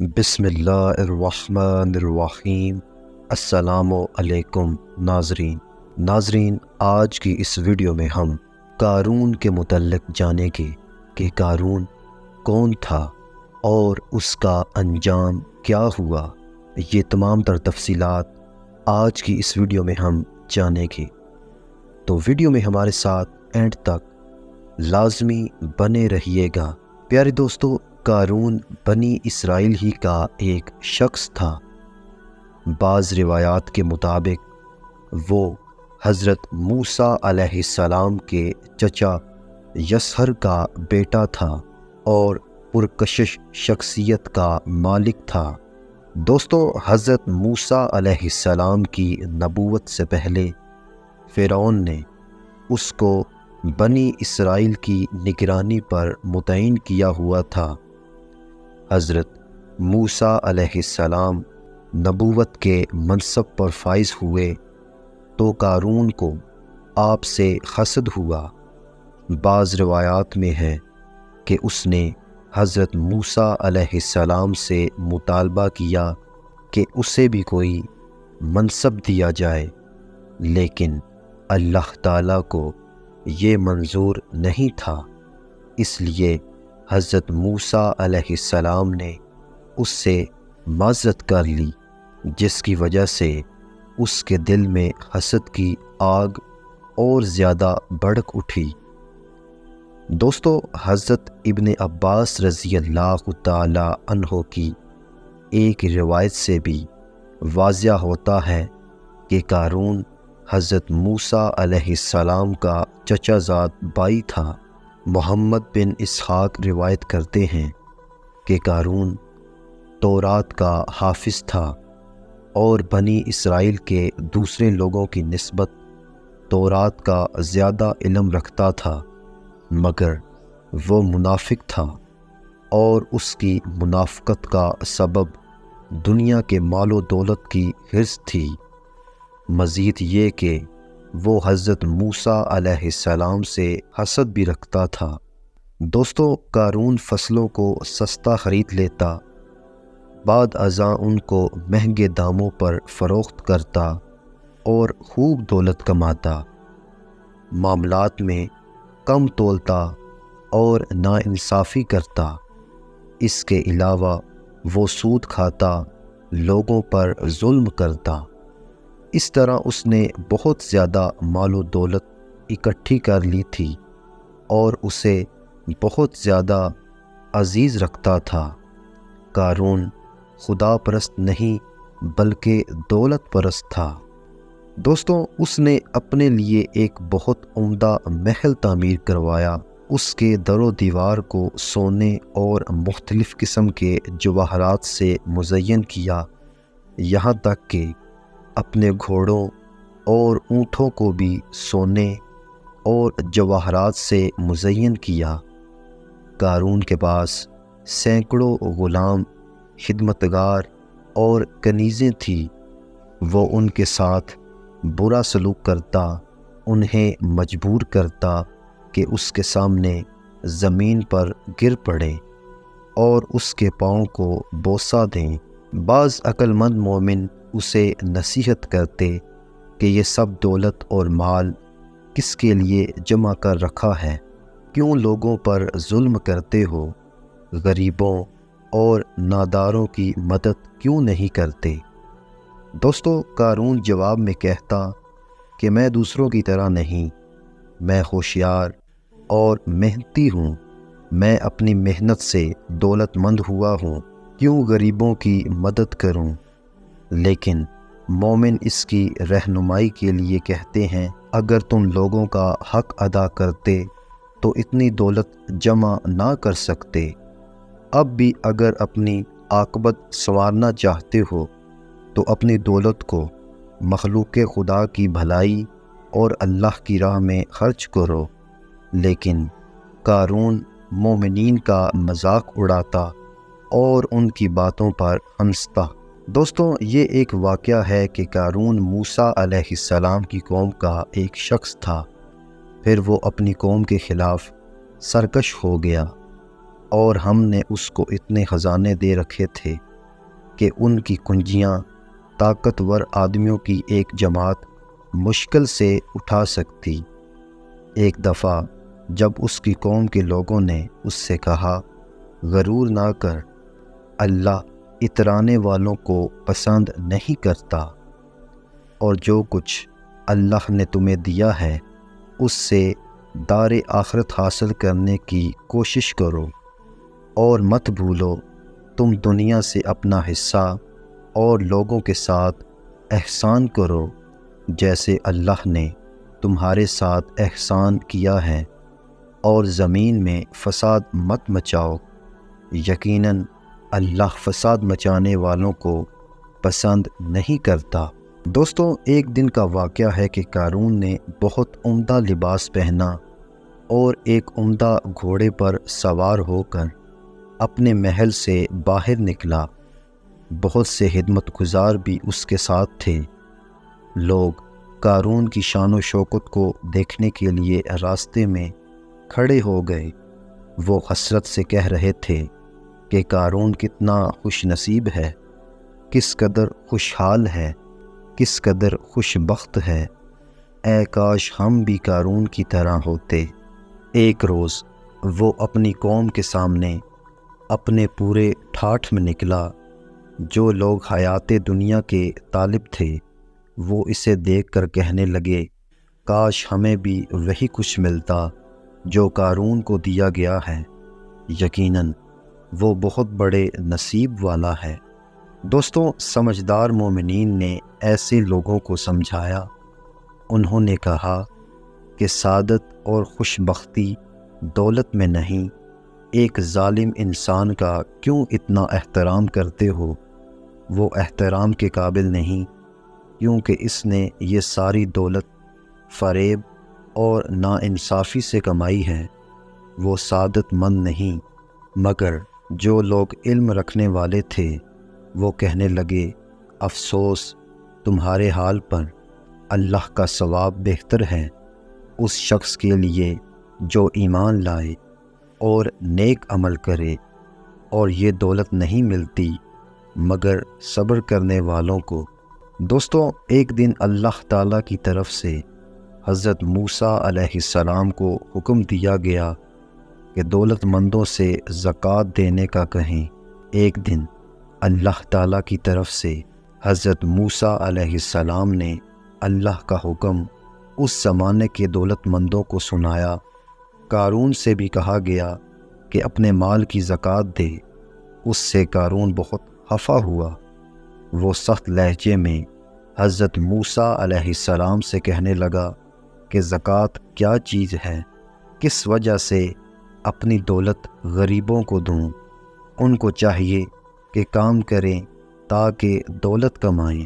بسم اللہ الرحمن الرحیم۔ السلام علیکم ناظرین، آج کی اس ویڈیو میں ہم قارون کے متعلق جانیں گے کہ قارون کون تھا اور اس کا انجام کیا ہوا۔ یہ تمام تر تفصیلات آج کی اس ویڈیو میں ہم جانیں گے، تو ویڈیو میں ہمارے ساتھ اینڈ تک لازمی بنے رہیے گا۔ پیارے دوستو، قارون بنی اسرائیل ہی کا ایک شخص تھا۔ بعض روایات کے مطابق وہ حضرت موسیٰ علیہ السلام کے چچا یسہر کا بیٹا تھا اور پرکشش شخصیت کا مالک تھا۔ دوستو، حضرت موسیٰ علیہ السلام کی نبوت سے پہلے فرعون نے اس کو بنی اسرائیل کی نگرانی پر متعین کیا ہوا تھا۔ حضرت موسیٰ علیہ السلام نبوت کے منصب پر فائز ہوئے تو قارون کو آپ سے حسد ہوا۔ بعض روایات میں ہے کہ اس نے حضرت موسیٰ علیہ السلام سے مطالبہ کیا کہ اسے بھی کوئی منصب دیا جائے، لیکن اللہ تعالیٰ کو یہ منظور نہیں تھا۔ اس لیے حضرت موسیٰ علیہ السلام نے اس سے معذرت کر لی، جس کی وجہ سے اس کے دل میں حسد کی آگ اور زیادہ بھڑک اٹھی۔ دوستو، حضرت ابن عباس رضی اللہ تعالی عنہ کی ایک روایت سے بھی واضح ہوتا ہے کہ قارون حضرت موسیٰ علیہ السلام کا چچا زاد بھائی تھا۔ محمد بن اسحاق روایت کرتے ہیں کہ قارون تورات کا حافظ تھا اور بنی اسرائیل کے دوسرے لوگوں کی نسبت تورات کا زیادہ علم رکھتا تھا، مگر وہ منافق تھا اور اس کی منافقت کا سبب دنیا کے مال و دولت کی حرص تھی۔ مزید یہ کہ وہ حضرت موسیٰ علیہ السلام سے حسد بھی رکھتا تھا۔ دوستو، قارون فصلوں کو سستا خرید لیتا، بعد ازاں ان کو مہنگے داموں پر فروخت کرتا اور خوب دولت کماتا، معاملات میں کم تولتا اور ناانصافی کرتا۔ اس کے علاوہ وہ سود کھاتا، لوگوں پر ظلم کرتا۔ اس طرح اس نے بہت زیادہ مال و دولت اکٹھی کر لی تھی اور اسے بہت زیادہ عزیز رکھتا تھا۔ قارون خدا پرست نہیں بلکہ دولت پرست تھا۔ دوستوں، اس نے اپنے لیے ایک بہت عمدہ محل تعمیر کروایا۔ اس کے در و دیوار کو سونے اور مختلف قسم کے جواہرات سے مزین کیا، یہاں تک کہ اپنے گھوڑوں اور اونٹوں کو بھی سونے اور جواہرات سے مزین کیا۔ قارون کے پاس سینکڑوں غلام، خدمتگار اور کنیزیں تھیں۔ وہ ان کے ساتھ برا سلوک کرتا، انہیں مجبور کرتا کہ اس کے سامنے زمین پر گر پڑے اور اس کے پاؤں کو بوسہ دیں۔ بعض عقل مند مومن اسے نصیحت کرتے کہ یہ سب دولت اور مال کس کے لیے جمع کر رکھا ہے؟ کیوں لوگوں پر ظلم کرتے ہو؟ غریبوں اور ناداروں کی مدد کیوں نہیں کرتے؟ دوستو، قارون جواب میں کہتا کہ میں دوسروں کی طرح نہیں، میں ہوشیار اور محنتی ہوں، میں اپنی محنت سے دولت مند ہوا ہوں، کیوں غریبوں کی مدد کروں؟ لیکن مومن اس کی رہنمائی کے لیے کہتے ہیں، اگر تم لوگوں کا حق ادا کرتے تو اتنی دولت جمع نہ کر سکتے۔ اب بھی اگر اپنی عاقبت سنوارنا چاہتے ہو تو اپنی دولت کو مخلوق خدا کی بھلائی اور اللہ کی راہ میں خرچ کرو۔ لیکن قارون مومنین کا مذاق اڑاتا اور ان کی باتوں پر ہنستا۔ دوستوں، یہ ایک واقعہ ہے کہ قارون موسیٰ علیہ السلام کی قوم کا ایک شخص تھا، پھر وہ اپنی قوم کے خلاف سرکش ہو گیا اور ہم نے اس کو اتنے خزانے دے رکھے تھے کہ ان کی کنجیاں طاقتور آدمیوں کی ایک جماعت مشکل سے اٹھا سکتی۔ ایک دفعہ جب اس کی قوم کے لوگوں نے اس سے کہا، غرور نہ کر، اللہ اترانے والوں کو پسند نہیں کرتا، اور جو کچھ اللہ نے تمہیں دیا ہے اس سے دار آخرت حاصل کرنے کی کوشش کرو، اور مت بھولو تم دنیا سے اپنا حصہ اور لوگوں کے ساتھ احسان کرو جیسے اللہ نے تمہارے ساتھ احسان کیا ہے، اور زمین میں فساد مت مچاؤ، یقیناً اللہ فساد مچانے والوں کو پسند نہیں کرتا۔ دوستوں، ایک دن کا واقعہ ہے کہ قارون نے بہت عمدہ لباس پہنا اور ایک عمدہ گھوڑے پر سوار ہو کر اپنے محل سے باہر نکلا۔ بہت سے خدمت گزار بھی اس کے ساتھ تھے۔ لوگ قارون کی شان و شوکت کو دیکھنے کے لیے راستے میں کھڑے ہو گئے۔ وہ حسرت سے کہہ رہے تھے کہ قارون کتنا خوش نصیب ہے، کس قدر خوشحال ہے، کس قدر خوش بخت ہے، اے کاش ہم بھی قارون کی طرح ہوتے۔ ایک روز وہ اپنی قوم کے سامنے اپنے پورے ٹھاٹھ میں نکلا۔ جو لوگ حیات دنیا کے طالب تھے وہ اسے دیکھ کر کہنے لگے، کاش ہمیں بھی وہی کچھ ملتا جو قارون کو دیا گیا ہے، یقیناً وہ بہت بڑے نصیب والا ہے۔ دوستوں، سمجھدار مومنین نے ایسے لوگوں کو سمجھایا۔ انہوں نے کہا کہ سعادت اور خوش بختی دولت میں نہیں، ایک ظالم انسان کا کیوں اتنا احترام کرتے ہو؟ وہ احترام کے قابل نہیں، کیونکہ اس نے یہ ساری دولت فریب اور ناانصافی سے کمائی ہے۔ وہ سعادت مند نہیں۔ مگر جو لوگ علم رکھنے والے تھے وہ کہنے لگے، افسوس تمہارے حال پر، اللہ کا ثواب بہتر ہے اس شخص کے لیے جو ایمان لائے اور نیک عمل کرے، اور یہ دولت نہیں ملتی مگر صبر کرنے والوں کو۔ دوستوں، ایک دن اللہ تعالیٰ کی طرف سے حضرت موسیٰ علیہ السلام کو حکم دیا گیا کہ دولت مندوں سے زکوٰۃ دینے کا کہیں۔ ایک دن اللہ تعالیٰ کی طرف سے حضرت موسیٰ علیہ السلام نے اللہ کا حکم اس زمانے کے دولت مندوں کو سنایا۔ قارون سے بھی کہا گیا کہ اپنے مال کی زکوٰۃ دے۔ اس سے قارون بہت خفا ہوا۔ وہ سخت لہجے میں حضرت موسیٰ علیہ السلام سے کہنے لگا کہ زکوٰۃ کیا چیز ہے، کس وجہ سے اپنی دولت غریبوں کو دوں؟ ان کو چاہیے کہ کام کریں تاکہ دولت کمائیں۔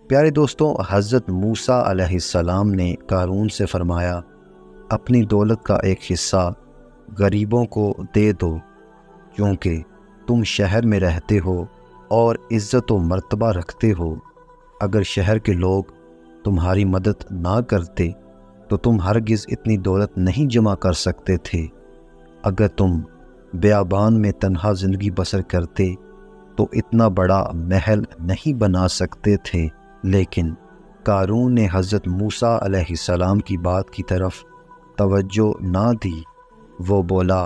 پیارے دوستوں، حضرت موسیٰ علیہ السلام نے قارون سے فرمایا، اپنی دولت کا ایک حصہ غریبوں کو دے دو، کیونکہ تم شہر میں رہتے ہو اور عزت و مرتبہ رکھتے ہو۔ اگر شہر کے لوگ تمہاری مدد نہ کرتے تو تم ہرگز اتنی دولت نہیں جمع کر سکتے تھے۔ اگر تم بیابان میں تنہا زندگی بسر کرتے تو اتنا بڑا محل نہیں بنا سکتے تھے۔ لیکن قارون نے حضرت موسیٰ علیہ السلام کی بات کی طرف توجہ نہ دی۔ وہ بولا،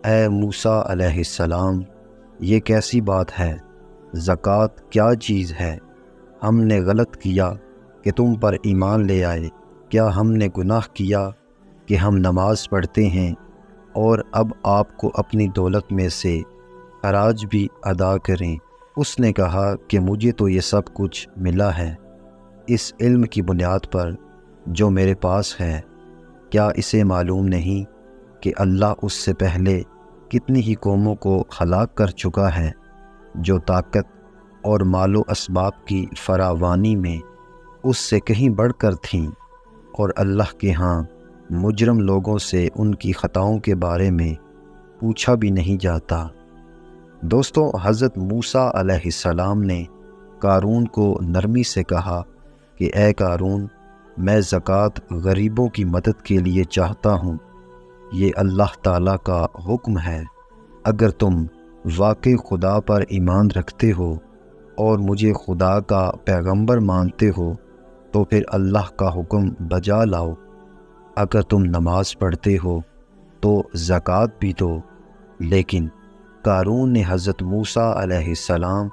اے موسیٰ علیہ السلام، یہ کیسی بات ہے؟ زکوٰۃ کیا چیز ہے؟ ہم نے غلط کیا کہ تم پر ایمان لے آئے؟ کیا ہم نے گناہ کیا کہ ہم نماز پڑھتے ہیں اور اب آپ کو اپنی دولت میں سے خراج بھی ادا کریں؟ اس نے کہا کہ مجھے تو یہ سب کچھ ملا ہے اس علم کی بنیاد پر جو میرے پاس ہے۔ کیا اسے معلوم نہیں کہ اللہ اس سے پہلے کتنی ہی قوموں کو ہلاک کر چکا ہے جو طاقت اور مال و اسباب کی فراوانی میں اس سے کہیں بڑھ کر تھیں، اور اللہ کے ہاں مجرم لوگوں سے ان کی خطاؤں کے بارے میں پوچھا بھی نہیں جاتا۔ دوستوں، حضرت موسیٰ علیہ السلام نے قارون کو نرمی سے کہا کہ اے قارون، میں زکوٰۃ غریبوں کی مدد کے لیے چاہتا ہوں، یہ اللہ تعالیٰ کا حکم ہے۔ اگر تم واقعی خدا پر ایمان رکھتے ہو اور مجھے خدا کا پیغمبر مانتے ہو تو پھر اللہ کا حکم بجا لاؤ۔ اگر تم نماز پڑھتے ہو تو زکوٰۃ بھی دو۔ لیکن قارون نے حضرت موسیٰ علیہ السلام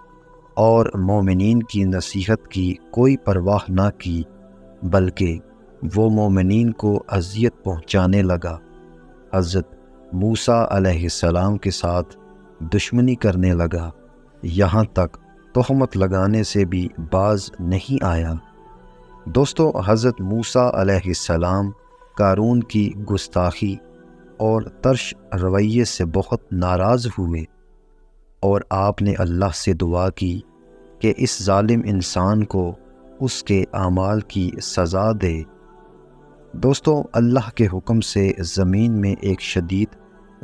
اور مومنین کی نصیحت کی کوئی پرواہ نہ کی، بلکہ وہ مومنین کو اذیت پہنچانے لگا۔ حضرت موسیٰ علیہ السلام کے ساتھ دشمنی کرنے لگا، یہاں تک تہمت لگانے سے بھی باز نہیں آیا۔ دوستو، حضرت موسیٰ علیہ السلام قارون کی گستاخی اور ترش رویے سے بہت ناراض ہوئے، اور آپ نے اللہ سے دعا کی کہ اس ظالم انسان کو اس کے اعمال کی سزا دے۔ دوستو، اللہ کے حکم سے زمین میں ایک شدید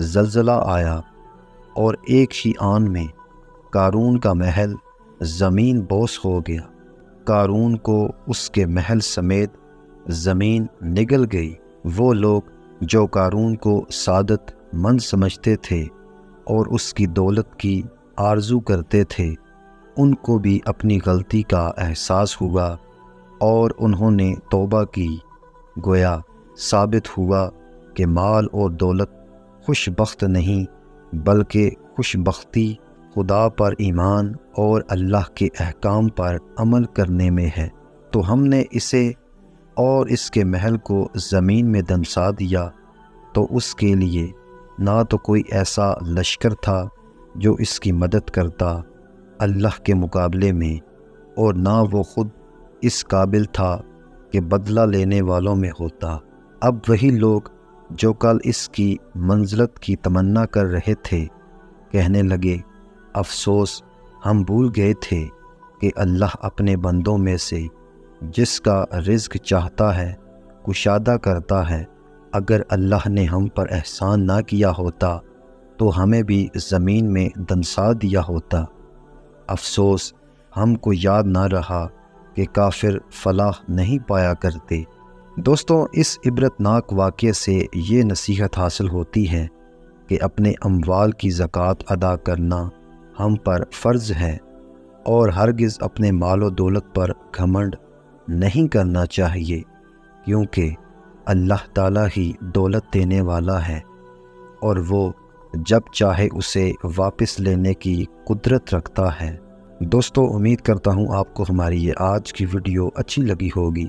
زلزلہ آیا، اور ایک ہی آن میں قارون کا محل زمین بوس ہو گیا۔ قارون کو اس کے محل سمیت زمین نگل گئی۔ وہ لوگ جو قارون کو سعادت مند سمجھتے تھے اور اس کی دولت کی آرزو کرتے تھے، ان کو بھی اپنی غلطی کا احساس ہوا اور انہوں نے توبہ کی۔ گویا ثابت ہوا کہ مال اور دولت خوش بخت نہیں، بلکہ خوش بختی خدا پر ایمان اور اللہ کے احکام پر عمل کرنے میں ہے۔ تو ہم نے اسے اور اس کے محل کو زمین میں دنسا دیا، تو اس کے لیے نہ تو کوئی ایسا لشکر تھا جو اس کی مدد کرتا اللہ کے مقابلے میں، اور نہ وہ خود اس قابل تھا کہ بدلہ لینے والوں میں ہوتا۔ اب وہی لوگ جو کل اس کی منزلت کی تمنا کر رہے تھے کہنے لگے، افسوس، ہم بھول گئے تھے کہ اللہ اپنے بندوں میں سے جس کا رزق چاہتا ہے کشادہ کرتا ہے۔ اگر اللہ نے ہم پر احسان نہ کیا ہوتا تو ہمیں بھی زمین میں دنسا دیا ہوتا۔ افسوس، ہم کو یاد نہ رہا کہ کافر فلاح نہیں پایا کرتے۔ دوستوں، اس عبرتناک واقعے سے یہ نصیحت حاصل ہوتی ہے کہ اپنے اموال کی زکوٰۃ ادا کرنا ہم پر فرض ہے، اور ہرگز اپنے مال و دولت پر گھمنڈ نہیں کرنا چاہیے، کیونکہ اللہ تعالیٰ ہی دولت دینے والا ہے، اور وہ جب چاہے اسے واپس لینے کی قدرت رکھتا ہے۔ دوستو، امید کرتا ہوں آپ کو ہماری یہ آج کی ویڈیو اچھی لگی ہوگی۔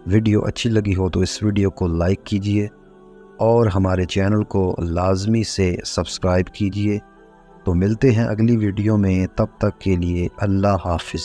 ویڈیو اچھی لگی ہو تو اس ویڈیو کو لائک کیجئے اور ہمارے چینل کو لازمی سے سبسکرائب کیجئے۔ تو ملتے ہیں اگلی ویڈیو میں، تب تک کے لیے اللہ حافظ۔